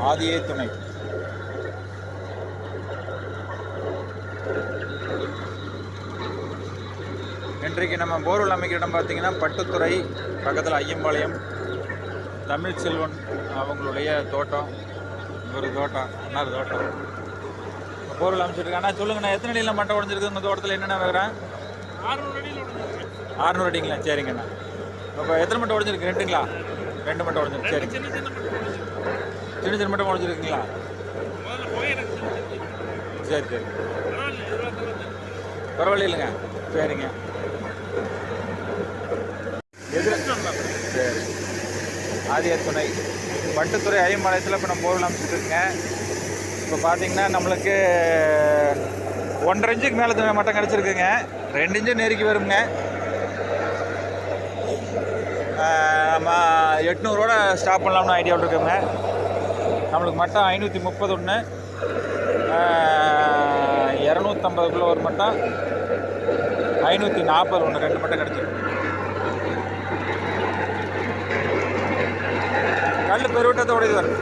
ஆதியே துணை. இன்றைக்கு நம்ம போர்வெல் அமைக்கிற இடம் பார்த்தீங்கன்னா பட்டுத்துறை பக்கத்தில் ஐயம்பாளையம். தமிழ் செல்வன் அவங்களுடைய தோட்டம், ஒரு தோட்டம், அண்ணார் தோட்டம். போர்வெல் அமைச்சிருக்காங்க. அண்ணா சொல்லுங்கண்ணா, எத்தனை அடியில் மட்டை உடஞ்சிருக்கு உங்கள் தோட்டத்தில்? என்னென்ன வேறேன்? 600 அடிங்களா? சரிங்கண்ணா. இப்போ எத்தனை மட்டை உடஞ்சிருக்கு? 2ங்களா? 2 மட்டை உடஞ்சிருக்கு. சரி, சின்ன சின்ன மட்டை உடஞ்சிருக்குங்களா? சரி சரி, பரவாயில்ல இல்லைங்க. சரிங்க. சரி, ஆதிய துணை பட்டுத்துறை ஐயம்பாளையத்தில் இப்போ நம்ம போர்வெல் அமைச்சிட்டு இருக்கேங்க. இப்போ பார்த்தீங்கன்னா நம்மளுக்கு 1.5 இன்ச்சுக்கு மேலே மட்டம் கிடச்சிருக்குங்க. 2 இன்ச்சு நெருக்கி வருங்க. நம்ம 800 ஸ்டாப் பண்ணலாம்னு ஐடியாவில் இருக்கோங்க. நம்மளுக்கு மட்டம் 531, 250 ஒரு மட்டம், 540 ஒன்று, 2 மட்டம் கிடச்சிருக்கு. கல் பெருவிட்டத்தை உடையது வரும்.